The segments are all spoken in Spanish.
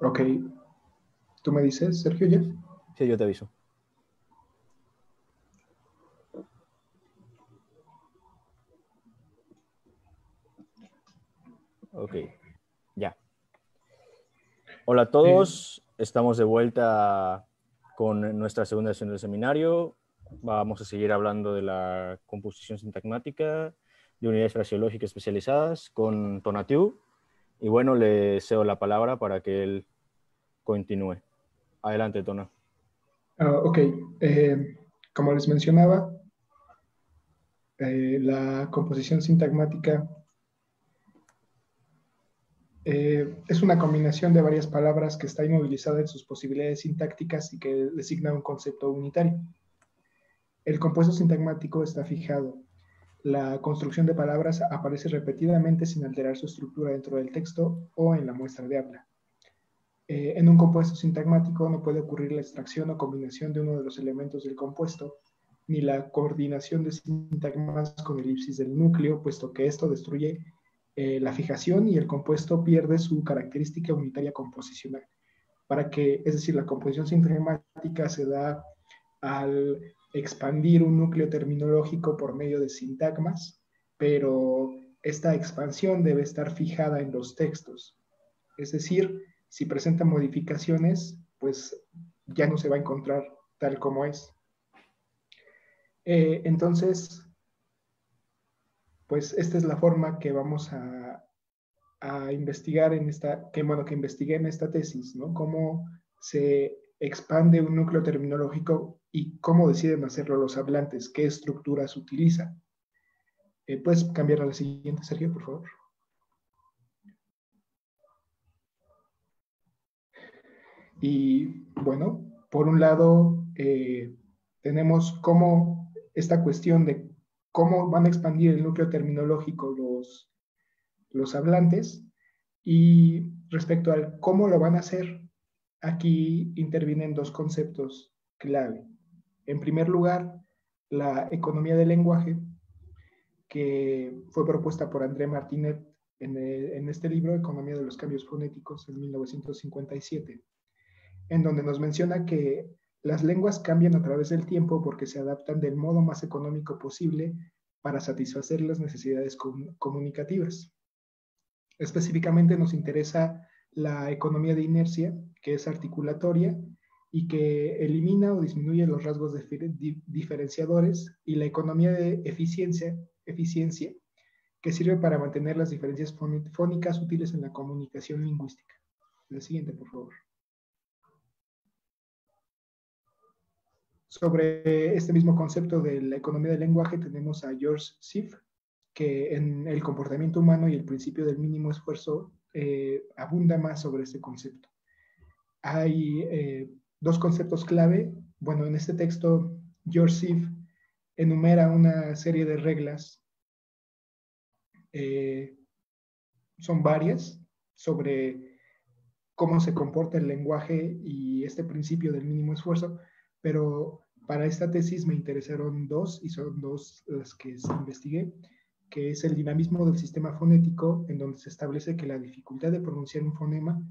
Ok, ¿tú me dices, Sergio, ya? Sí, yo te aviso. Ok, ya. Hola a todos, estamos de vuelta con nuestra segunda sesión del seminario. Vamos a seguir hablando de la composición sintagmática de unidades fraseológicas especializadas con Tonatiuh. Y bueno, le cedo la palabra para que él continúe. Adelante, Tona. Ok, como les mencionaba, la composición sintagmática es una combinación de varias palabras que está inmovilizada en sus posibilidades sintácticas y que designa un concepto unitario. El compuesto sintagmático está fijado. La construcción de palabras aparece repetidamente sin alterar su estructura dentro del texto o en la muestra de habla. En un compuesto sintagmático no puede ocurrir la extracción o combinación de uno de los elementos del compuesto, ni la coordinación de sintagmas con elipsis del núcleo, puesto que esto destruye la fijación y el compuesto pierde su característica unitaria composicional. Es decir, la composición sintagmática se da al expandir un núcleo terminológico por medio de sintagmas, pero esta expansión debe estar fijada en los textos. Es decir, si presenta modificaciones, pues ya no se va a encontrar tal como es. Entonces, pues esta es la forma que vamos a investigar que investigué en esta tesis, ¿no? Cómo se expande un núcleo terminológico y cómo deciden hacerlo los hablantes, qué estructuras utilizan. ¿Puedes cambiar a la siguiente, Sergio, por favor? Y bueno, por un lado, tenemos cómo esta cuestión de cómo van a expandir el núcleo terminológico los hablantes y respecto al cómo lo van a hacer, aquí intervienen dos conceptos clave. En primer lugar, la economía del lenguaje, que fue propuesta por André Martinet en este libro, Economía de los Cambios Fonéticos, en 1957, en donde nos menciona que las lenguas cambian a través del tiempo porque se adaptan del modo más económico posible para satisfacer las necesidades comunicativas. Específicamente nos interesa la economía de inercia, que es articulatoria y que elimina o disminuye los rasgos diferenciadores, y la economía de eficiencia, que sirve para mantener las diferencias fónicas útiles en la comunicación lingüística. La siguiente, por favor. Sobre este mismo concepto de la economía del lenguaje tenemos a George Siff, que en El comportamiento humano y el principio del mínimo esfuerzo abunda más sobre este concepto. Hay dos conceptos clave. Bueno, en este texto, George Siff enumera una serie de reglas, son varias, sobre cómo se comporta el lenguaje y este principio del mínimo esfuerzo, pero para esta tesis me interesaron dos, y son dos las que investigué, que es el dinamismo del sistema fonético, en donde se establece que la dificultad de pronunciar un fonema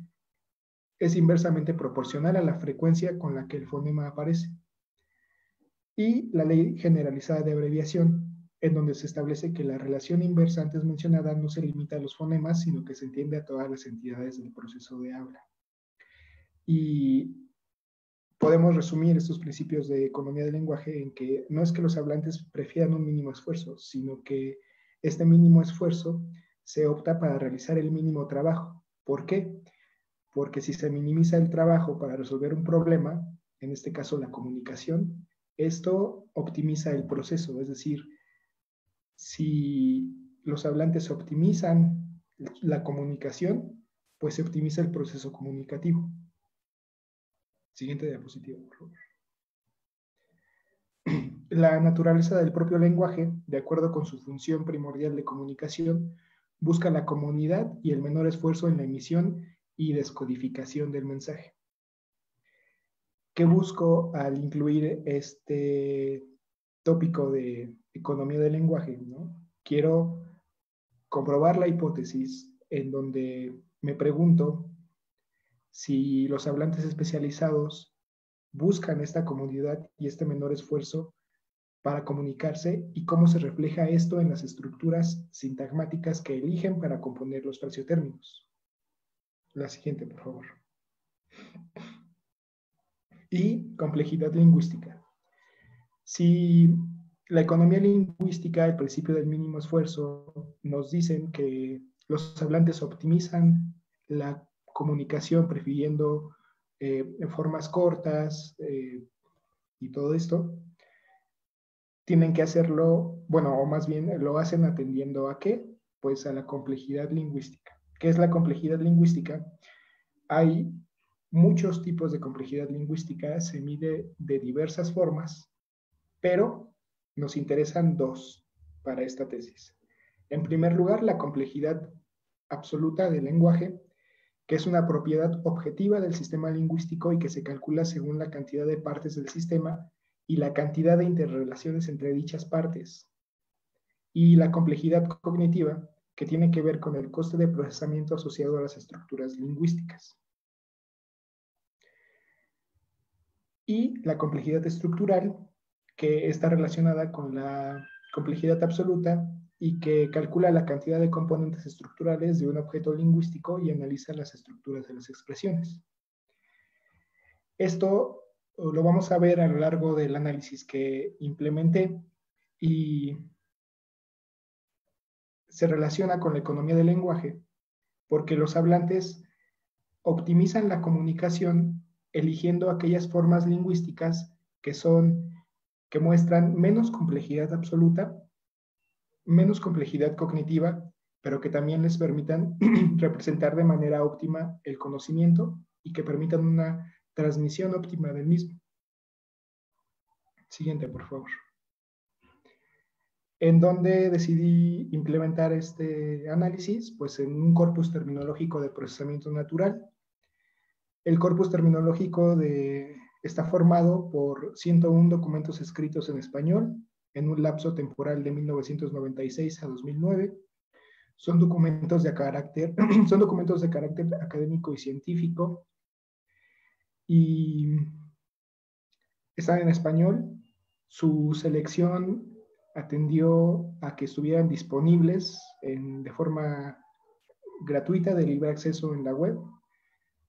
es inversamente proporcional a la frecuencia con la que el fonema aparece. Y la ley generalizada de abreviación, en donde se establece que la relación inversa antes mencionada no se limita a los fonemas, sino que se entiende a todas las entidades del proceso de habla. Y podemos resumir estos principios de economía del lenguaje en que no es que los hablantes prefieran un mínimo esfuerzo, sino que este mínimo esfuerzo se opta para realizar el mínimo trabajo. ¿Por qué? Porque si se minimiza el trabajo para resolver un problema, en este caso la comunicación, esto optimiza el proceso. Es decir, si los hablantes optimizan la comunicación, pues se optimiza el proceso comunicativo. Siguiente diapositiva, por favor. La naturaleza del propio lenguaje, de acuerdo con su función primordial de comunicación, busca la comunidad y el menor esfuerzo en la emisión y descodificación del mensaje. ¿Qué busco al incluir este tópico de economía del lenguaje, ¿no? Quiero comprobar la hipótesis en donde me pregunto si los hablantes especializados buscan esta comodidad y este menor esfuerzo para comunicarse y cómo se refleja esto en las estructuras sintagmáticas que eligen para componer los frasiotérminos. La siguiente, por favor. Y complejidad lingüística. Si la economía lingüística, el principio del mínimo esfuerzo, nos dicen que los hablantes optimizan la comunicación prefiriendo formas cortas y todo esto, tienen que hacerlo, bueno, o más bien lo hacen atendiendo ¿a qué? Pues a la complejidad lingüística. ¿Qué es la complejidad lingüística? Hay muchos tipos de complejidad lingüística, se mide de diversas formas, pero nos interesan dos para esta tesis. En primer lugar, la complejidad absoluta del lenguaje, que es una propiedad objetiva del sistema lingüístico y que se calcula según la cantidad de partes del sistema y la cantidad de interrelaciones entre dichas partes. Y la complejidad cognitiva, que tiene que ver con el coste de procesamiento asociado a las estructuras lingüísticas. Y la complejidad estructural, que está relacionada con la complejidad absoluta y que calcula la cantidad de componentes estructurales de un objeto lingüístico y analiza las estructuras de las expresiones. Esto lo vamos a ver a lo largo del análisis que implementé y se relaciona con la economía del lenguaje porque los hablantes optimizan la comunicación eligiendo aquellas formas lingüísticas que muestran menos complejidad absoluta, menos complejidad cognitiva, pero que también les permitan representar de manera óptima el conocimiento y que permitan una transmisión óptima del mismo. Siguiente, por favor. ¿En dónde decidí implementar este análisis? Pues en un corpus terminológico de procesamiento natural. El corpus terminológico está formado por 101 documentos escritos en español en un lapso temporal de 1996 a 2009. Son documentos de carácter académico y científico y están en español. Su selección atendió a que estuvieran disponibles de forma gratuita de libre acceso en la web.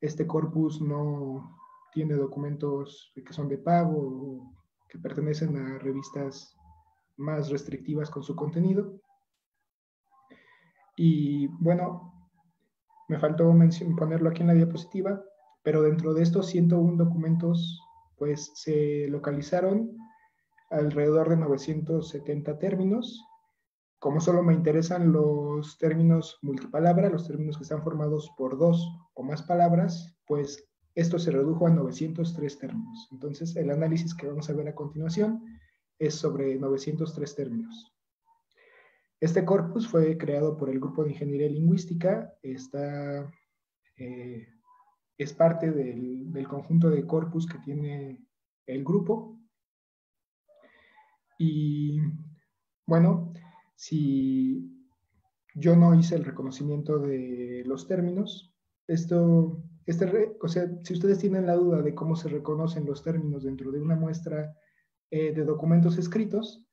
Este corpus no tiene documentos que son de pago o que pertenecen a revistas más restrictivas con su contenido. Y bueno, me faltó ponerlo aquí en la diapositiva, pero dentro de estos 101 documentos, pues se localizaron alrededor de 970 términos. Como solo me interesan los términos multipalabra, los términos que están formados por dos o más palabras, pues esto se redujo a 903 términos. Entonces, el análisis que vamos a ver a continuación es sobre 903 términos. Este corpus fue creado por el Grupo de Ingeniería Lingüística, es parte del conjunto de corpus que tiene el grupo. Y bueno, si yo no hice el reconocimiento de los términos, o sea, si ustedes tienen la duda de cómo se reconocen los términos dentro de una muestra de documentos escritos,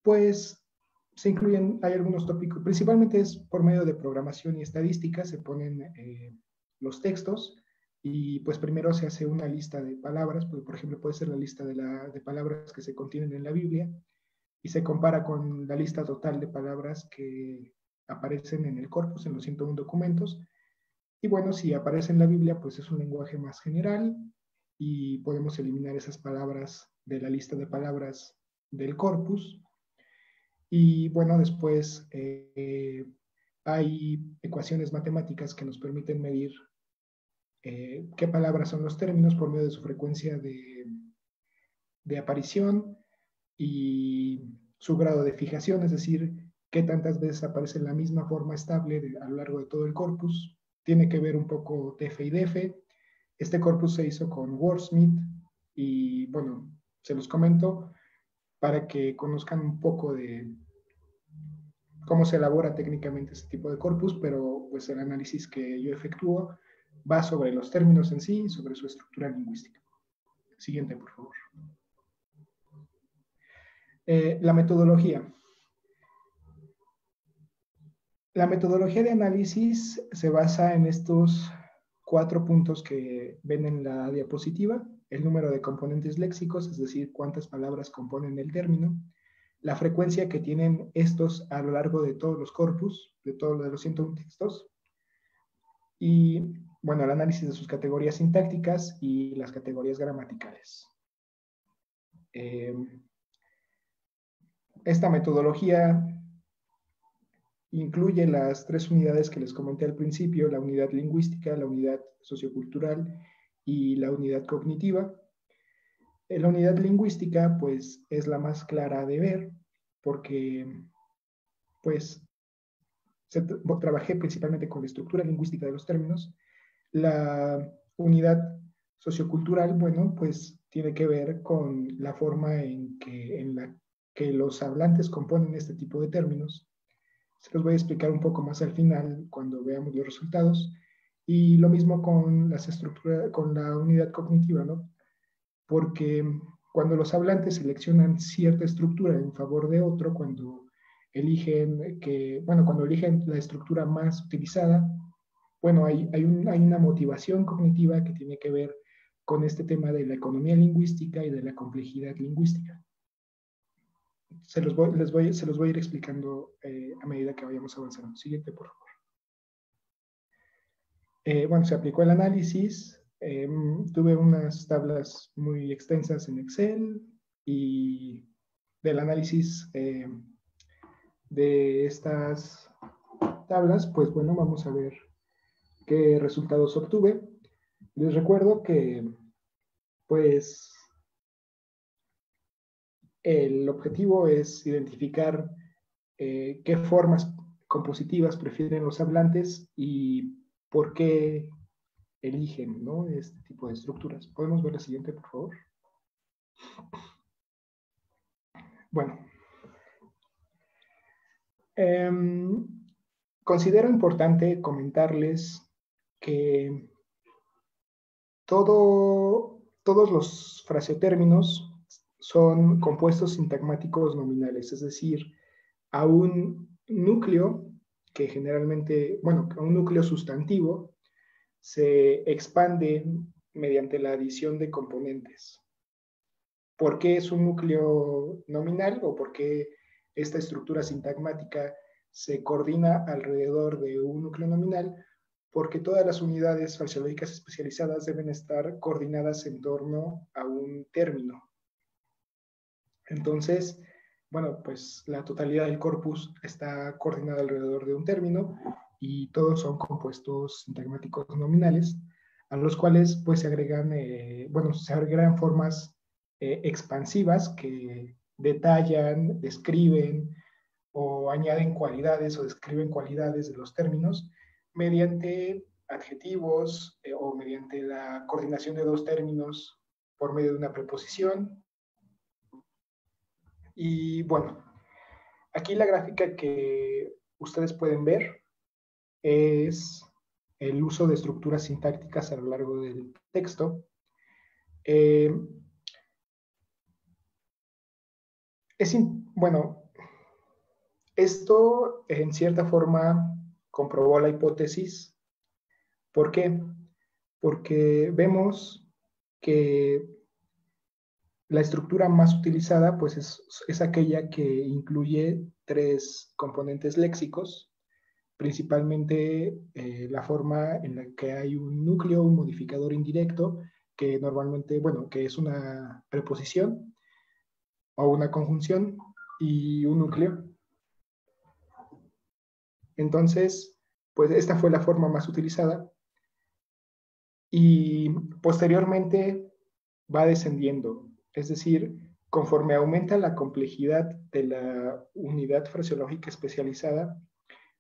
pues se incluyen, hay algunos tópicos, principalmente es por medio de programación y estadística, se ponen los textos y pues primero se hace una lista de palabras, pues, por ejemplo puede ser la lista de palabras que se contienen en la Biblia y se compara con la lista total de palabras que aparecen en el corpus, en los 101 documentos. Y bueno, si aparece en la Biblia, pues es un lenguaje más general y podemos eliminar esas palabras de la lista de palabras del corpus. Y bueno, después hay ecuaciones matemáticas que nos permiten medir qué palabras son los términos por medio de su frecuencia de aparición y su grado de fijación, es decir, qué tantas veces aparece la misma forma estable a lo largo de todo el corpus. Tiene que ver un poco TF y DF. Este corpus se hizo con Wordsmith y bueno, se los comento para que conozcan un poco de cómo se elabora técnicamente este tipo de corpus, pero pues el análisis que yo efectúo va sobre los términos en sí y sobre su estructura lingüística. Siguiente, por favor. La metodología. La metodología de análisis se basa en estos 4 puntos que ven en la diapositiva: el número de componentes léxicos, es decir, cuántas palabras componen el término, la frecuencia que tienen estos a lo largo de todos los corpus, de todos los 101 textos, y, bueno, el análisis de sus categorías sintácticas y las categorías gramaticales. Esta metodología incluye las 3 unidades que les comenté al principio: la unidad lingüística, la unidad sociocultural y la unidad cognitiva. La unidad lingüística, pues, es la más clara de ver, porque, pues, trabajé principalmente con la estructura lingüística de los términos. La unidad sociocultural, bueno, pues tiene que ver con la forma en la que los hablantes componen este tipo de términos. Se los voy a explicar un poco más al final cuando veamos los resultados. Y lo mismo con las estructuras, con la unidad cognitiva, ¿no? Porque cuando los hablantes seleccionan cierta estructura en favor de otro, cuando eligen la estructura más utilizada, bueno, hay una motivación cognitiva que tiene que ver con este tema de la economía lingüística y de la complejidad lingüística. Se los voy a ir explicando a medida que vayamos avanzando. Siguiente, por favor. Bueno, se aplicó el análisis. Tuve unas tablas muy extensas en Excel, y del análisis de estas tablas, pues bueno, vamos a ver qué resultados obtuve. Les recuerdo que, pues, el objetivo es identificar qué formas compositivas prefieren los hablantes y por qué eligen, ¿no?, este tipo de estructuras. ¿Podemos ver la siguiente, por favor? Bueno, considero importante comentarles que todos los frasotérminos son compuestos sintagmáticos nominales, es decir, a un núcleo que generalmente, bueno, a un núcleo sustantivo se expande mediante la adición de componentes. ¿Por qué es un núcleo nominal o por qué esta estructura sintagmática se coordina alrededor de un núcleo nominal? Porque todas las unidades fraseológicas especializadas deben estar coordinadas en torno a un término. Entonces, bueno, pues la totalidad del corpus está coordinada alrededor de un término y todos son compuestos sintagmáticos nominales, a los cuales pues se agregan formas expansivas que detallan, describen o añaden cualidades o describen cualidades de los términos mediante adjetivos o mediante la coordinación de 2 términos por medio de una preposición. Y bueno, aquí la gráfica que ustedes pueden ver es el uso de estructuras sintácticas a lo largo del texto. Bueno, esto en cierta forma comprobó la hipótesis. ¿Por qué? Porque vemos que la estructura más utilizada pues es aquella que incluye 3 componentes léxicos, principalmente la forma en la que hay un núcleo, un modificador indirecto, que normalmente, bueno, que es una preposición o una conjunción, y un núcleo. Entonces, pues esta fue la forma más utilizada, y posteriormente va descendiendo. Es decir, conforme aumenta la complejidad de la unidad fraseológica especializada,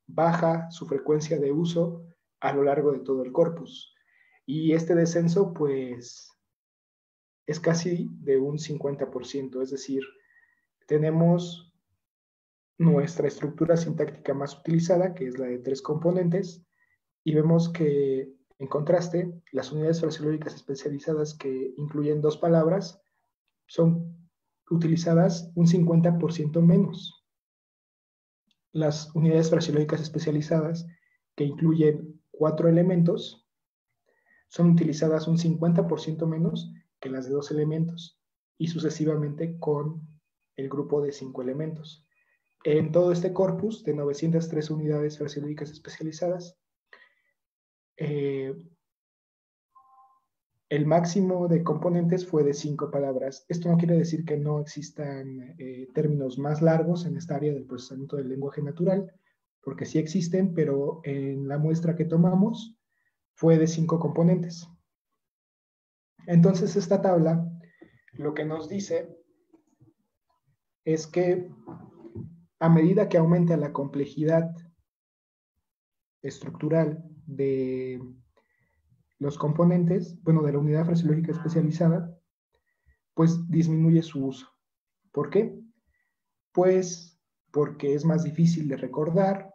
baja su frecuencia de uso a lo largo de todo el corpus. Y este descenso, pues, es casi de un 50%. Es decir, tenemos nuestra estructura sintáctica más utilizada, que es la de 3 componentes, y vemos que En contraste, las unidades fraseológicas especializadas que incluyen dos palabras son utilizadas un 50% menos. Las unidades fraseológicas especializadas que incluyen 4 elementos son utilizadas un 50% menos que las de 2 elementos y sucesivamente con el grupo de 5 elementos. En todo este corpus de 903 unidades fraseológicas especializadas, el máximo de componentes fue de 5 palabras. Esto no quiere decir que no existan términos más largos en esta área del procesamiento del lenguaje natural, porque sí existen, pero en la muestra que tomamos fue de 5 componentes. Entonces, esta tabla lo que nos dice es que a medida que aumenta la complejidad estructural de los componentes, bueno, de la unidad fraseológica especializada, pues disminuye su uso. ¿Por qué? Pues porque es más difícil de recordar,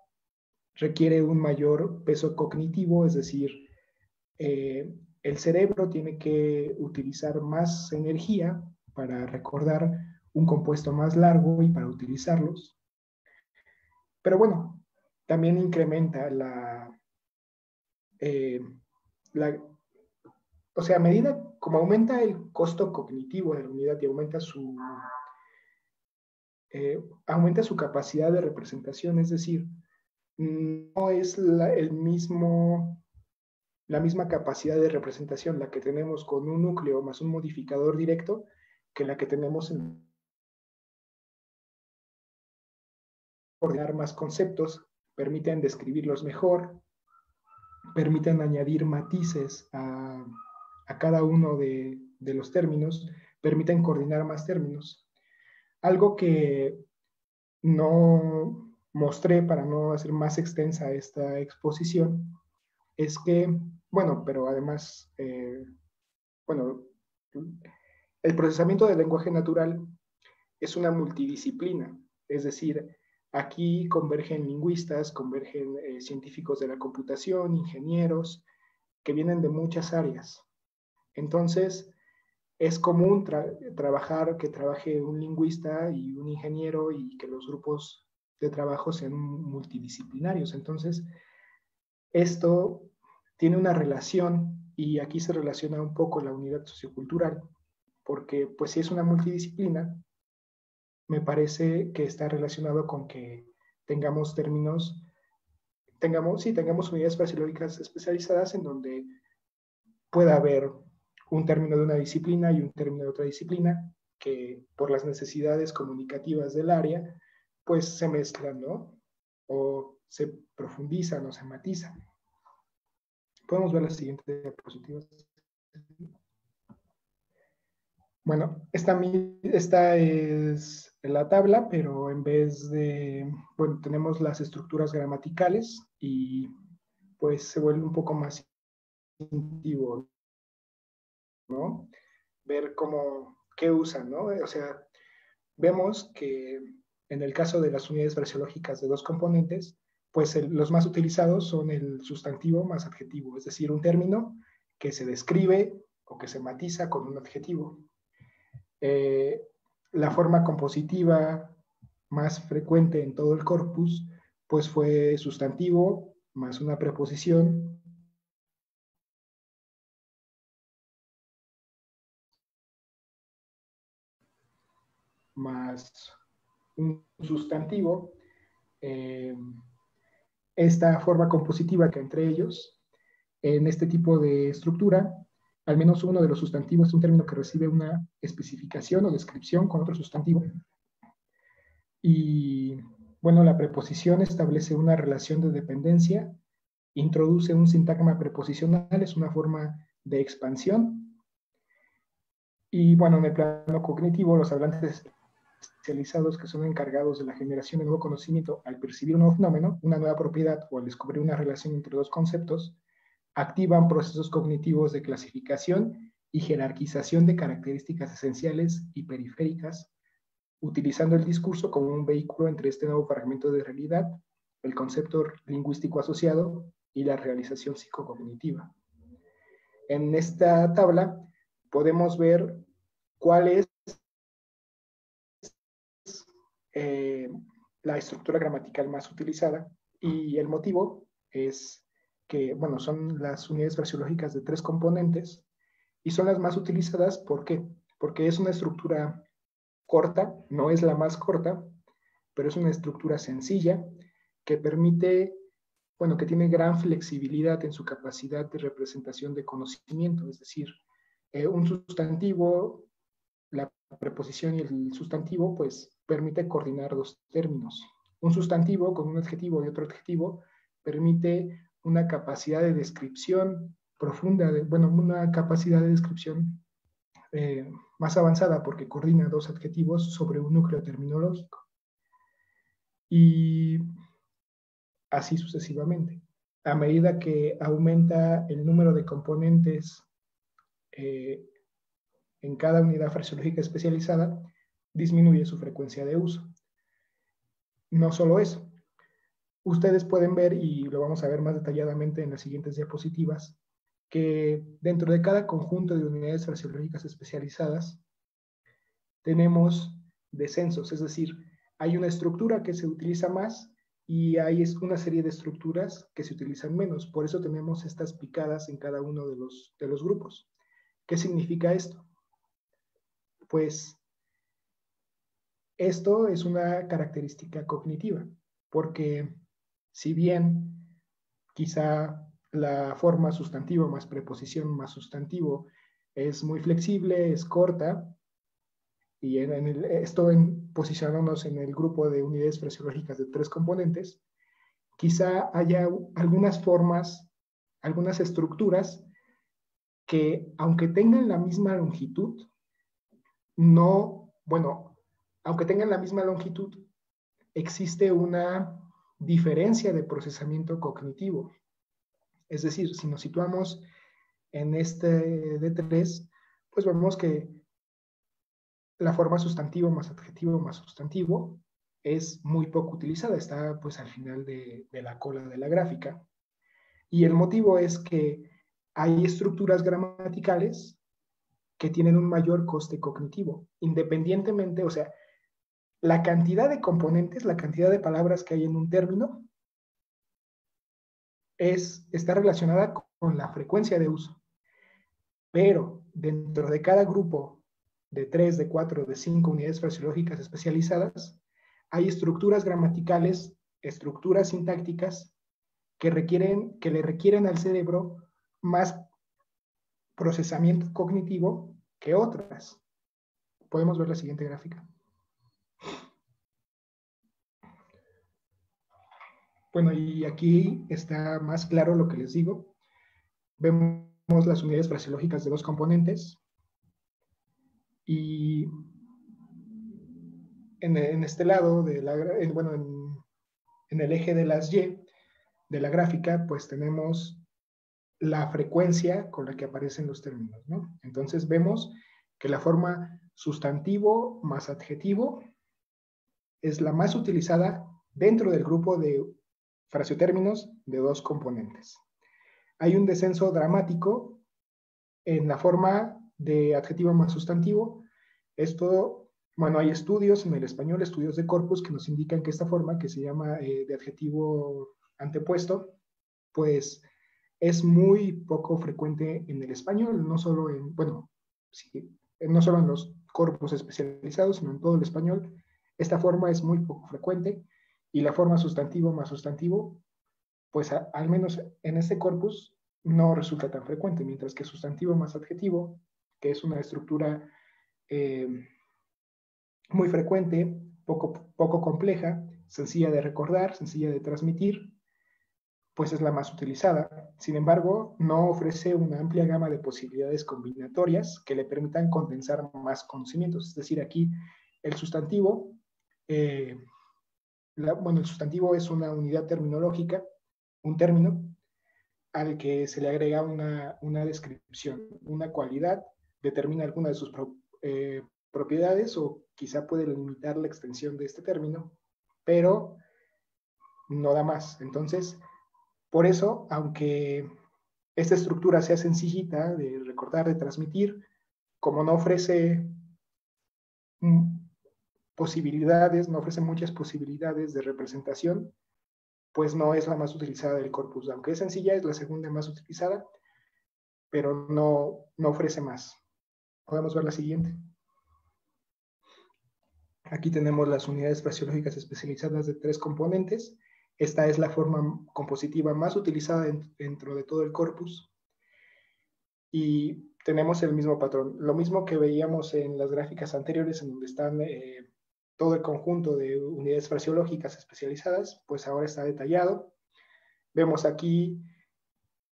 requiere un mayor peso cognitivo, es decir, el cerebro tiene que utilizar más energía para recordar un compuesto más largo y para utilizarlos. Pero bueno, también incrementa o sea, a medida como aumenta el costo cognitivo de la unidad y aumenta su capacidad de representación, es decir, no es la misma capacidad de representación la que tenemos con un núcleo más un modificador directo que la que tenemos en coordinar más conceptos, permiten describirlos mejor, permiten añadir matices a cada uno de los términos, permiten coordinar más términos. Algo que no mostré para no hacer más extensa esta exposición es que, bueno, pero además, bueno, el procesamiento del lenguaje natural es una multidisciplina, es decir, aquí convergen lingüistas, convergen científicos de la computación, ingenieros, que vienen de muchas áreas. Entonces, es común que trabaje un lingüista y un ingeniero y que los grupos de trabajo sean multidisciplinarios. Entonces, esto tiene una relación y aquí se relaciona un poco la unidad sociocultural, porque pues si es una multidisciplina, me parece que está relacionado con que tengamos unidades fraseológicas especializadas en donde pueda haber un término de una disciplina y un término de otra disciplina que por las necesidades comunicativas del área, pues se mezclan, ¿no? O se profundizan o se matizan. Podemos ver la siguiente diapositiva. Bueno, esta es la tabla, pero en vez de, bueno, tenemos las estructuras gramaticales y pues se vuelve un poco más intuitivo, ¿no? Ver qué usan, ¿no? O sea, vemos que en el caso de las unidades fraseológicas de dos componentes, pues los más utilizados son el sustantivo más adjetivo, es decir, un término que se describe o que se matiza con un adjetivo. La forma compositiva más frecuente en todo el corpus, pues fue sustantivo más una preposición más un sustantivo. Esta forma compositiva que entre ellos, en este tipo de estructura, al menos uno de los sustantivos es un término que recibe una especificación o descripción con otro sustantivo. Y bueno, la preposición establece una relación de dependencia, introduce un sintagma preposicional, es una forma de expansión. Y bueno, en el plano cognitivo, los hablantes especializados que son encargados de la generación de nuevo conocimiento al percibir un nuevo fenómeno, una nueva propiedad o al descubrir una relación entre dos conceptos, activan procesos cognitivos de clasificación y jerarquización de características esenciales y periféricas, utilizando el discurso como un vehículo entre este nuevo fragmento de realidad, el concepto lingüístico asociado y la realización psicocognitiva. En esta tabla podemos ver cuál es la estructura gramatical más utilizada, y el motivo es que, bueno, son las unidades fraseológicas de 3 componentes y son las más utilizadas. ¿Por qué? Porque es una estructura corta, no es la más corta, pero es una estructura sencilla que permite, bueno, que tiene gran flexibilidad en su capacidad de representación de conocimiento, es decir, un sustantivo, la preposición y el sustantivo, pues permite coordinar dos términos. Un sustantivo con un adjetivo y otro adjetivo permite una capacidad de descripción profunda, bueno, una capacidad de descripción más avanzada porque coordina dos adjetivos sobre un núcleo terminológico. Y así sucesivamente. A medida que aumenta el número de componentes en cada unidad fraseológica especializada, disminuye su frecuencia de uso. No solo eso, ustedes pueden ver, y lo vamos a ver más detalladamente en las siguientes diapositivas, que dentro de cada conjunto de unidades fraseológicas especializadas tenemos descensos, es decir, hay una estructura que se utiliza más y hay una serie de estructuras que se utilizan menos. Por eso tenemos estas picadas en cada uno de los grupos. ¿Qué significa esto? Pues esto es una característica cognitiva, porque si bien quizá la forma sustantivo más preposición más sustantivo es muy flexible, es corta, y posicionándonos en el grupo de unidades fraseológicas de 3 componentes, quizá haya algunas formas, algunas estructuras que, aunque tengan la misma longitud, no, bueno, aunque tengan la misma longitud, existe una diferencia de procesamiento cognitivo. Es decir, si nos situamos en este D3, pues vemos que la forma sustantivo más adjetivo más sustantivo es muy poco utilizada, está pues al final de la cola de la gráfica. Y el motivo es que hay estructuras gramaticales que tienen un mayor coste cognitivo, independientemente, o sea, la cantidad de componentes, la cantidad de palabras que hay en un término está relacionada con la frecuencia de uso. Pero dentro de cada grupo de 3, de 4, de 5 unidades fraseológicas especializadas, hay estructuras gramaticales, estructuras sintácticas que le requieren al cerebro más procesamiento cognitivo que otras. Podemos ver la siguiente gráfica. Bueno, y aquí está más claro lo que les digo. Vemos las unidades fraseológicas de 2 componentes y en este lado, bueno, en el eje de las Y de la gráfica, pues tenemos la frecuencia con la que aparecen los términos, ¿no? Entonces vemos que la forma sustantivo más adjetivo es la más utilizada dentro del grupo de fraseotérminos de 2 componentes. Hay un descenso dramático en la forma de adjetivo más sustantivo. Esto, bueno, hay estudios en el español, estudios de corpus, que nos indican que esta forma, que se llama de adjetivo antepuesto, pues es muy poco frecuente en el español, no solo bueno, sí, no solo en los corpus especializados, sino en todo el español. Esta forma es muy poco frecuente, y la forma sustantivo más sustantivo, pues al menos en este corpus no resulta tan frecuente, mientras que sustantivo más adjetivo, que es una estructura muy frecuente, poco compleja, sencilla de recordar, sencilla de transmitir, pues es la más utilizada. Sin embargo, no ofrece una amplia gama de posibilidades combinatorias que le permitan condensar más conocimientos. Es decir, aquí el sustantivo, bueno, el sustantivo es una unidad terminológica, un término al que se le agrega una descripción, una cualidad, determina alguna de sus propiedades o quizá puede limitar la extensión de este término, pero no da más. Entonces, por eso, aunque esta estructura sea sencillita de recordar, de transmitir, como no ofrece posibilidades, no ofrece muchas posibilidades de representación, pues no es la más utilizada del corpus. Aunque es sencilla, es la segunda más utilizada, pero no ofrece más. Podemos ver la siguiente. Aquí tenemos las unidades fraseológicas especializadas de 3 componentes. Esta es la forma compositiva más utilizada dentro de todo el corpus. Y tenemos el mismo patrón. Lo mismo que veíamos en las gráficas anteriores, en donde están todo el conjunto de unidades fraseológicas especializadas, pues ahora está detallado. Vemos aquí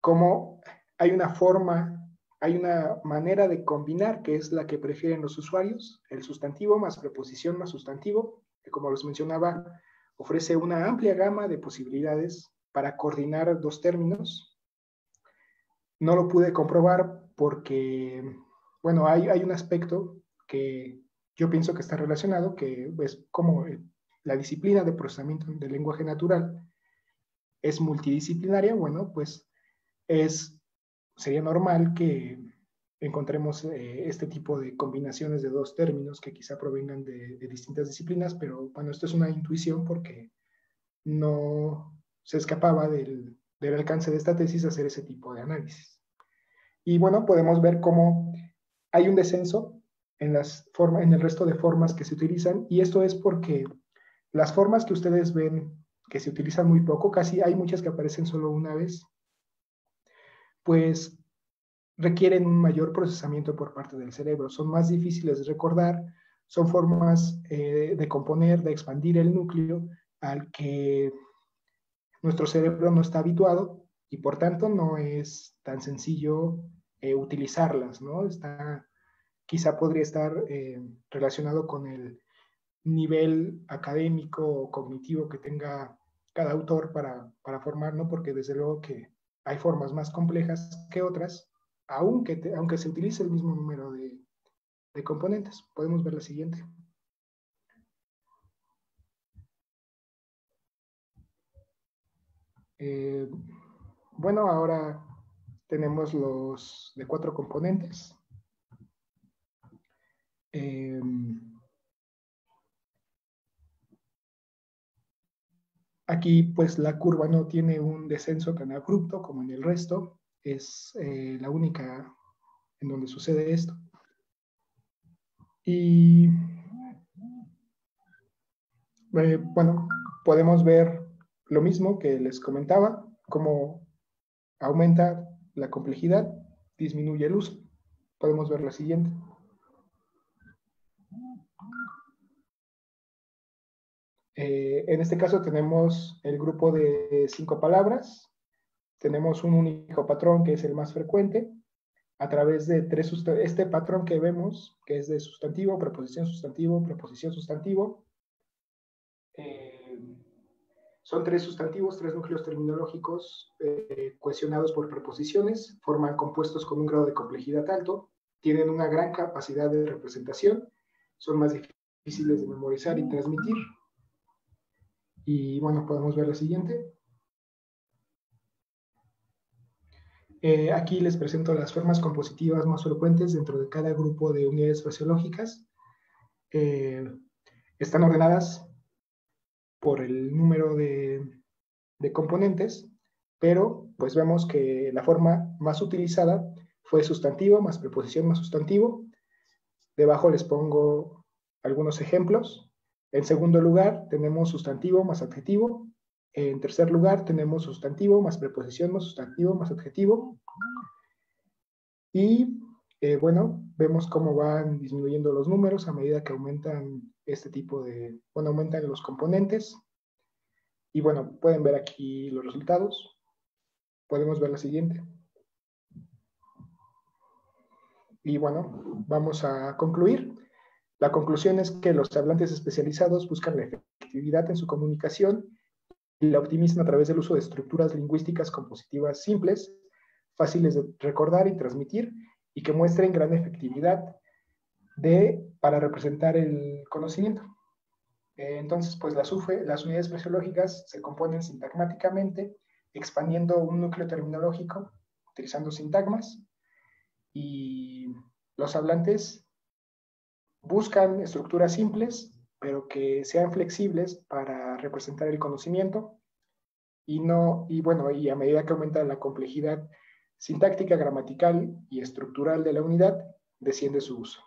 cómo hay una forma, hay una manera de combinar, que es la que prefieren los usuarios, el sustantivo más preposición más sustantivo, que como les mencionaba, ofrece una amplia gama de posibilidades para coordinar 2 términos. No lo pude comprobar porque, bueno, hay un aspecto que yo pienso que está relacionado, que es como la disciplina de procesamiento del lenguaje natural es multidisciplinaria. Bueno, pues sería normal que encontremos este tipo de combinaciones de 2 términos que quizá provengan de distintas disciplinas, pero bueno, esto es una intuición porque no se escapaba del alcance de esta tesis hacer ese tipo de análisis. Y bueno, podemos ver cómo hay un descenso en el resto de formas que se utilizan, y esto es porque las formas que ustedes ven que se utilizan muy poco, casi hay muchas que aparecen solo una vez, pues requieren un mayor procesamiento por parte del cerebro, son más difíciles de recordar, son formas de componer, de expandir el núcleo al que nuestro cerebro no está habituado, y por tanto no es tan sencillo utilizarlas, ¿no? Quizá podría estar relacionado con el nivel académico o cognitivo que tenga cada autor para formar, ¿no? Porque desde luego que hay formas más complejas que otras, aunque se utilice el mismo número de componentes. Podemos ver la siguiente. Bueno, ahora tenemos los de 4 componentes. Aquí pues la curva no tiene un descenso tan abrupto como en el resto, es la única en donde sucede esto. Y bueno, podemos ver lo mismo que les comentaba, cómo aumenta la complejidad, disminuye el uso. Podemos ver la siguiente. En este caso tenemos el grupo de 5 palabras, tenemos un único patrón que es el más frecuente, a través de este patrón que vemos, que es de sustantivo, preposición, sustantivo, son 3 sustantivos, 3 núcleos terminológicos cohesionados por preposiciones, forman compuestos con un grado de complejidad alto, tienen una gran capacidad de representación, son más difíciles de memorizar y transmitir. Y bueno, podemos ver la siguiente. Aquí les presento las formas compositivas más frecuentes dentro de cada grupo de unidades fraseológicas. Están ordenadas por el número de componentes, pero pues vemos que la forma más utilizada fue sustantivo más preposición más sustantivo. Debajo les pongo algunos ejemplos. En segundo lugar tenemos sustantivo más adjetivo. En tercer lugar tenemos sustantivo más preposición más sustantivo más adjetivo. Y bueno, vemos cómo van disminuyendo los números a medida que aumentan aumentan los componentes. Y bueno, pueden ver aquí los resultados. Podemos ver la siguiente. Y bueno, vamos a concluir. La conclusión es que los hablantes especializados buscan la efectividad en su comunicación y la optimizan a través del uso de estructuras lingüísticas compositivas simples, fáciles de recordar y transmitir, y que muestren gran efectividad para representar el conocimiento. Entonces, pues las unidades fraseológicas se componen sintagmáticamente, expandiendo un núcleo terminológico utilizando sintagmas, y los hablantes buscan estructuras simples, pero que sean flexibles para representar el conocimiento, y a medida que aumenta la complejidad sintáctica, gramatical y estructural de la unidad, desciende su uso.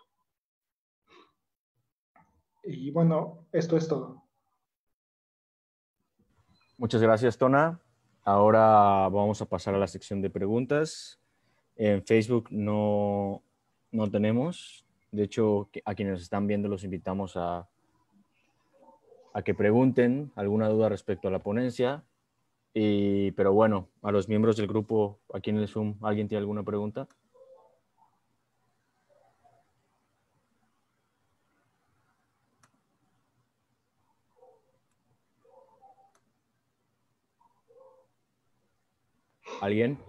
Y bueno, esto es todo. Muchas gracias, Tona. Ahora vamos a pasar a la sección de preguntas. En Facebook no tenemos. De hecho, a quienes nos están viendo los invitamos a que pregunten alguna duda respecto a la ponencia. Pero bueno, a los miembros del grupo, aquí en el Zoom, ¿alguien tiene alguna pregunta? ¿Alguien?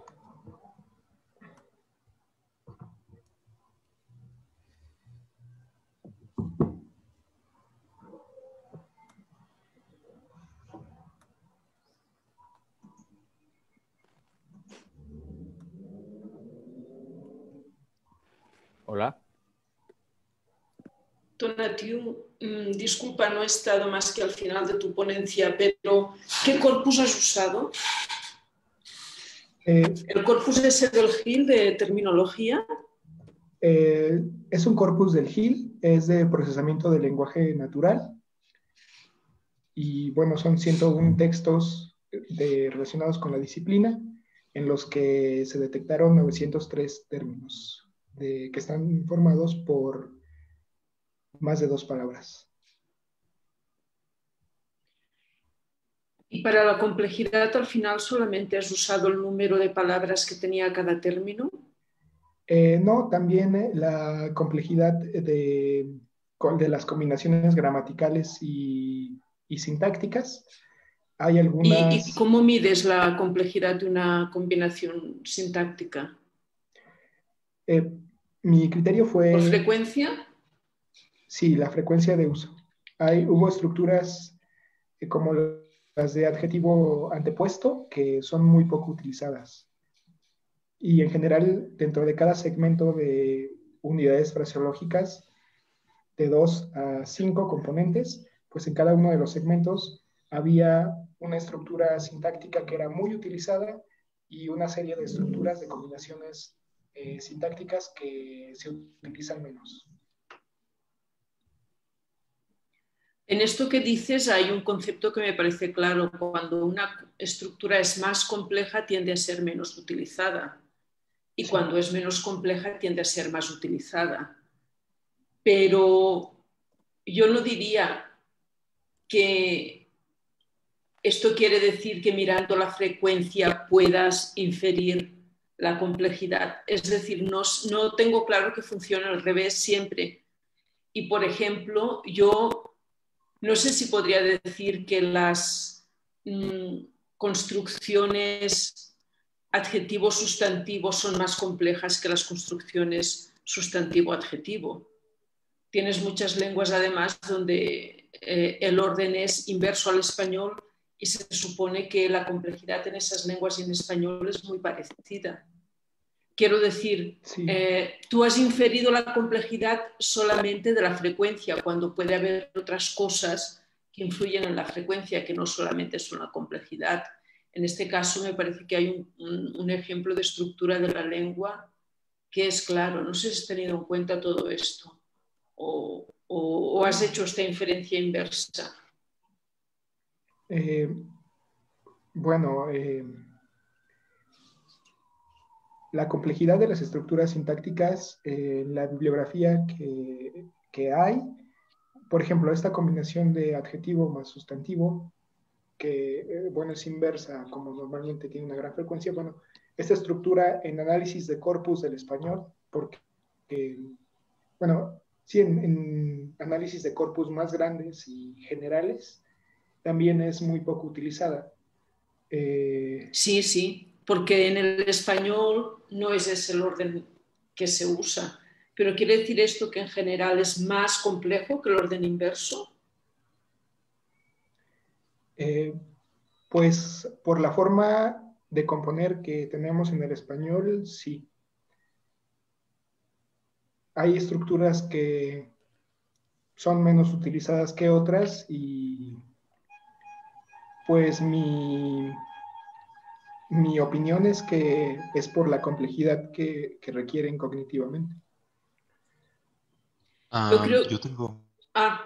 Hola. Donatiu, disculpa, no he estado más que al final de tu ponencia, pero ¿qué corpus has usado? ¿El corpus ese del GIL de terminología? Es un corpus del GIL, es de procesamiento del lenguaje natural. Y bueno, son 101 textos relacionados con la disciplina, en los que se detectaron 903 términos que están formados por más de 2 palabras. Y para la complejidad, al final, ¿solamente has usado el número de palabras que tenía cada término? No, también la complejidad de las combinaciones gramaticales y sintácticas. Hay algunas... ¿Y cómo mides la complejidad de una combinación sintáctica? Mi criterio fue... ¿Por frecuencia? Sí, la frecuencia de uso. Hubo estructuras como las de adjetivo antepuesto que son muy poco utilizadas. Y en general, dentro de cada segmento de unidades fraseológicas, de 2 a 5 componentes, pues en cada uno de los segmentos había una estructura sintáctica que era muy utilizada y una serie de estructuras de combinaciones sintácticas que se utilizan menos. En esto que dices hay un concepto que me parece claro. Cuando una estructura es más compleja tiende a ser menos utilizada y cuando es menos compleja tiende a ser más utilizada. Pero yo no diría que esto quiere decir que mirando la frecuencia puedas inferir la complejidad. Es decir, no tengo claro que funcione al revés siempre. Y, por ejemplo, yo no sé si podría decir que las construcciones adjetivo-sustantivo son más complejas que las construcciones sustantivo-adjetivo. Tienes muchas lenguas, además, donde el orden es inverso al español y se supone que la complejidad en esas lenguas y en español es muy parecida. Quiero decir, sí. Tú has inferido la complejidad solamente de la frecuencia, cuando puede haber otras cosas que influyen en la frecuencia, que no solamente son la complejidad. En este caso me parece que hay un ejemplo de estructura de la lengua que es claro. No sé si has tenido en cuenta todo esto o has hecho esta inferencia inversa. La complejidad de las estructuras sintácticas, la bibliografía que hay, por ejemplo, esta combinación de adjetivo más sustantivo, que, es inversa, como normalmente tiene una gran frecuencia, esta estructura en análisis de corpus del español, porque, sí, en análisis de corpus más grandes y generales, también es muy poco utilizada. Sí, porque en el español no es ese el orden que se usa. Pero ¿quiere decir esto que en general es más complejo que el orden inverso? Pues por la forma de componer que tenemos en el español, sí. Hay estructuras que son menos utilizadas que otras y pues mi opinión es que es por la complejidad que requieren cognitivamente. Yo creo... Yo tengo...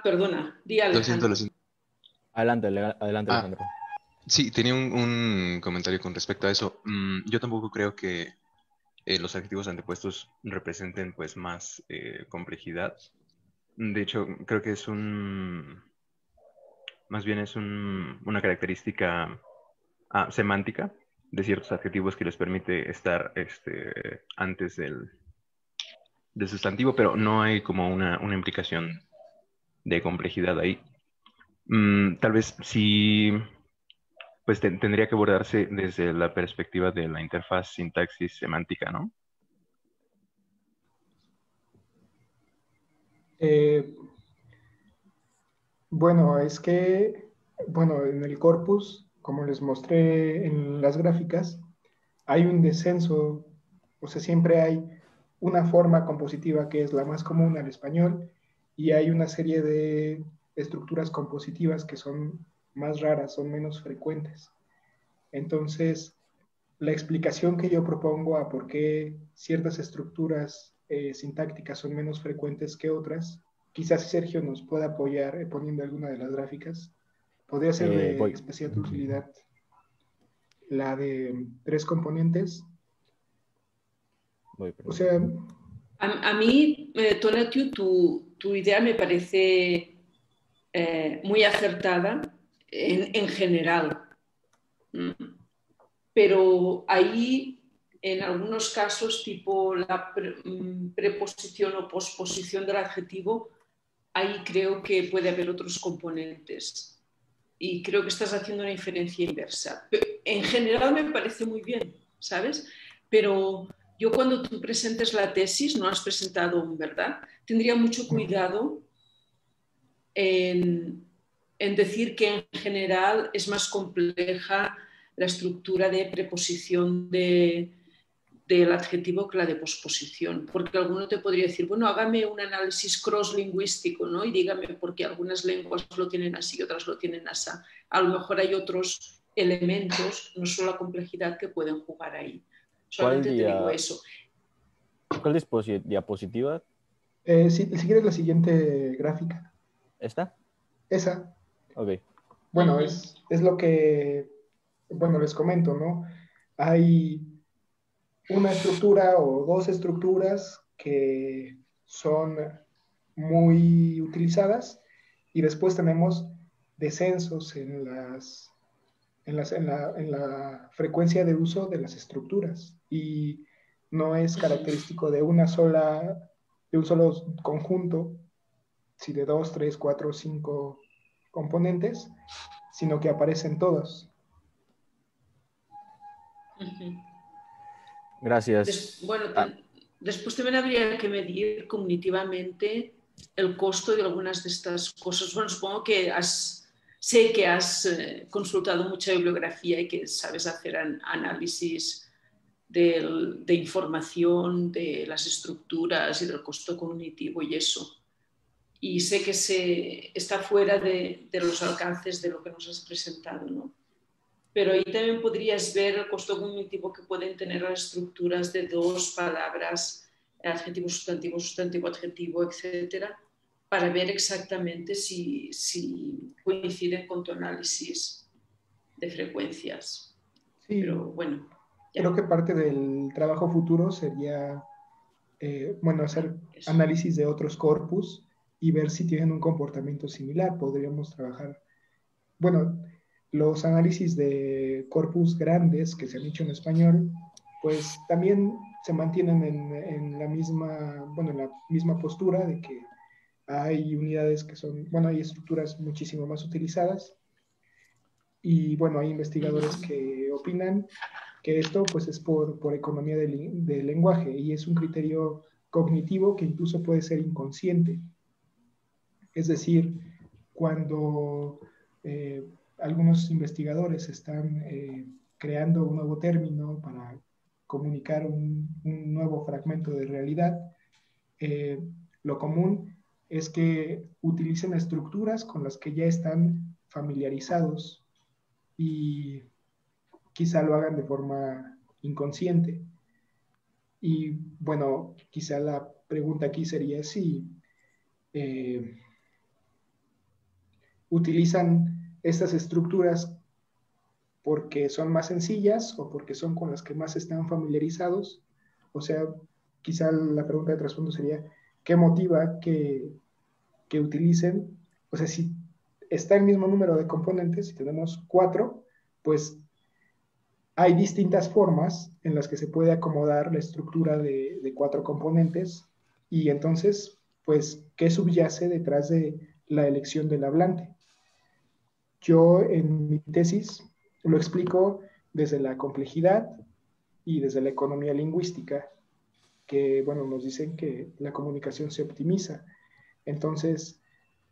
Perdona, di Lo siento, Alejandro. lo siento. Adelante, Ah, Alejandro. sí, tenía un comentario con respecto a eso. Yo tampoco creo que los adjetivos antepuestos representen pues más complejidad. De hecho, creo que es más bien es una característica semántica de ciertos adjetivos que les permite estar antes del sustantivo, pero no hay como una implicación de complejidad ahí. Tal vez sí, pues tendría que abordarse desde la perspectiva de la interfaz sintaxis semántica, ¿no? Bueno, es que, bueno, en el corpus, como les mostré en las gráficas, hay un descenso, o sea, siempre hay una forma compositiva que es la más común al español y hay una serie de estructuras compositivas que son más raras, son menos frecuentes. Entonces, la explicación que yo propongo a por qué ciertas estructuras sintácticas son menos frecuentes que otras, quizás Sergio nos pueda apoyar poniendo alguna de las gráficas, podría ser de Voy. especial utilidad la de 3 componentes. Voy, O perdón. sea, A mí, Tonatiuh, tu idea me parece muy acertada en general. Pero ahí, en algunos casos, tipo la preposición o posposición del adjetivo, ahí creo que puede haber otros componentes. Y creo que estás haciendo una inferencia inversa. En general me parece muy bien, ¿sabes? Pero yo cuando tú presentes la tesis, no has presentado aún, ¿verdad? Tendría mucho cuidado en decir que en general es más compleja la estructura de preposición del adjetivo que la de posposición, porque alguno te podría decir, bueno, hágame un análisis cross-lingüístico, ¿no? Y dígame por qué algunas lenguas lo tienen así y otras lo tienen así. A lo mejor hay otros elementos, no solo la complejidad, que pueden jugar ahí. Solamente te digo eso. ¿Cuál diapositiva? si quieres la siguiente gráfica. ¿Esta? Esa. Ok. Bueno, es lo que, bueno, les comento, ¿no? Hay una estructura o dos estructuras que son muy utilizadas y después tenemos descensos en la frecuencia de uso de las estructuras y no es característico de un solo conjunto, si de 2, 3, 4, 5 componentes, sino que aparecen todos. Gracias. Después también habría que medir cognitivamente el costo de algunas de estas cosas. Bueno, supongo que sé que has consultado mucha bibliografía y que sabes hacer análisis de información, de las estructuras y del costo cognitivo y eso. Y sé que está fuera de los alcances de lo que nos has presentado, ¿no? Pero ahí también podrías ver el costo cognitivo que pueden tener las estructuras de dos palabras, adjetivo, sustantivo, sustantivo, adjetivo, etcétera, para ver exactamente si coinciden con tu análisis de frecuencias. Sí, pero bueno. Ya. Creo que parte del trabajo futuro sería, hacer análisis de otros corpus y ver si tienen un comportamiento similar. Podríamos trabajar, los análisis de corpus grandes que se han hecho en español, pues también se mantienen en la misma postura de que hay unidades que son, hay estructuras muchísimo más utilizadas y hay investigadores que opinan que esto pues es por economía del lenguaje y es un criterio cognitivo que incluso puede ser inconsciente. Es decir, cuando algunos investigadores están creando un nuevo término para comunicar un nuevo fragmento de realidad, lo común es que utilicen estructuras con las que ya están familiarizados y quizá lo hagan de forma inconsciente. Y bueno, quizá la pregunta aquí sería si utilizan estas estructuras porque son más sencillas o porque son con las que más están familiarizados. O sea, quizá la pregunta de trasfondo sería, ¿qué motiva que utilicen? O sea, si está el mismo número de componentes, si tenemos 4, pues hay distintas formas en las que se puede acomodar la estructura de 4 componentes y entonces, pues, ¿qué subyace detrás de la elección del hablante? Yo en mi tesis lo explico desde la complejidad y desde la economía lingüística, que, bueno, nos dicen que la comunicación se optimiza. Entonces,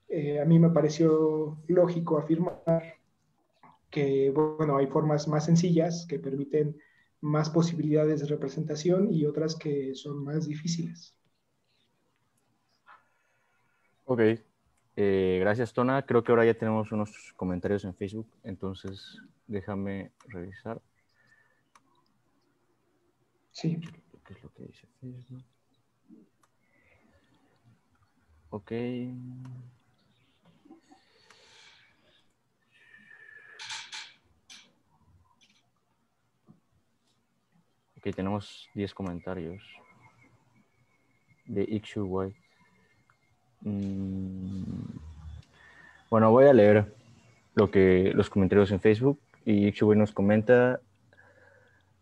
a mí me pareció lógico afirmar que, bueno, hay formas más sencillas que permiten más posibilidades de representación y otras que son más difíciles. Ok, gracias Tona. Creo que ahora ya tenemos unos comentarios en Facebook, entonces déjame revisar. Sí. ¿Qué es lo que dice Facebook? Ok. Ok, tenemos 10 comentarios de XUY. Bueno, voy a leer los comentarios en Facebook y XUY nos comenta: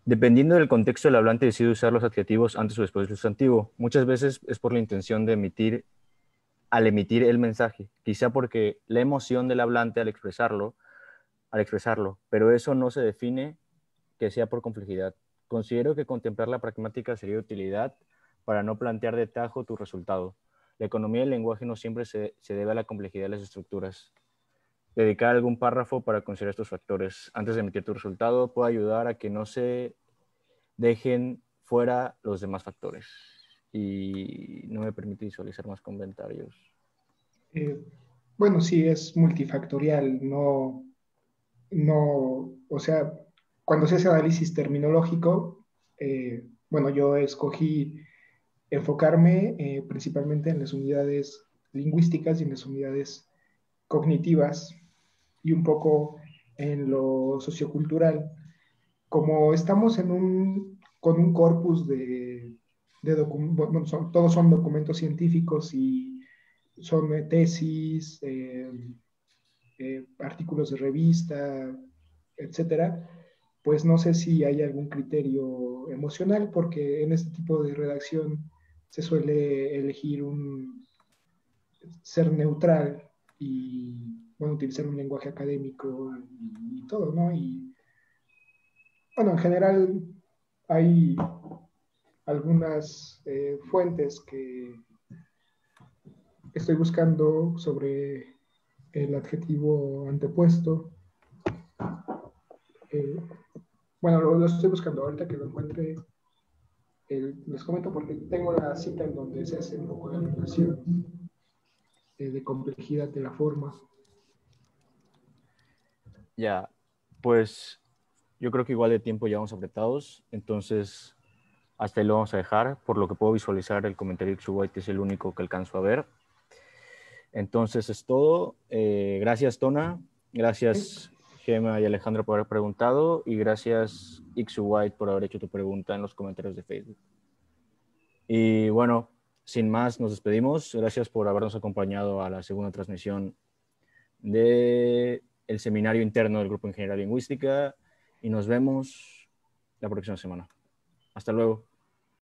dependiendo del contexto, el hablante decide usar los adjetivos antes o después del sustantivo. Muchas veces es por la intención de al emitir el mensaje, quizá porque la emoción del hablante al expresarlo, pero eso no se define que sea por complejidad. Considero que contemplar la pragmática sería de utilidad para no plantear de tajo tu resultado. La economía del lenguaje no siempre se debe a la complejidad de las estructuras. Dedicar algún párrafo para considerar estos factores antes de emitir tu resultado puede ayudar a que no se dejen fuera los demás factores. Y no me permite visualizar más comentarios. Bueno, sí, es multifactorial, o sea, cuando se hace análisis terminológico, bueno, yo escogí enfocarme principalmente en las unidades lingüísticas y en las unidades cognitivas y un poco en lo sociocultural. Como estamos con un corpus bueno, todos son documentos científicos y son tesis, artículos de revista, etcétera, pues no sé si hay algún criterio emocional, porque en este tipo de redacción se suele elegir ser neutral y, bueno, utilizar un lenguaje académico y todo, ¿no? Y, bueno, en general hay algunas fuentes que estoy buscando sobre el adjetivo antepuesto. Bueno, lo estoy buscando ahorita que lo encuentre. Les comento porque tengo la cita en donde se hace un poco de anotación de complejidad de la forma. Ya, pues yo creo que igual de tiempo ya vamos apretados, entonces hasta ahí lo vamos a dejar. Por lo que puedo visualizar, el comentario de Xuwait es el único que alcanzo a ver. Entonces es todo. Gracias, Tona. Gracias, Gemma y Alejandro, por haber preguntado. Y gracias, XUwhite, por haber hecho tu pregunta en los comentarios de Facebook. Y bueno, sin más, nos despedimos. Gracias por habernos acompañado a la segunda transmisión del seminario interno del Grupo de Ingeniería Lingüística. Y nos vemos la próxima semana. Hasta luego.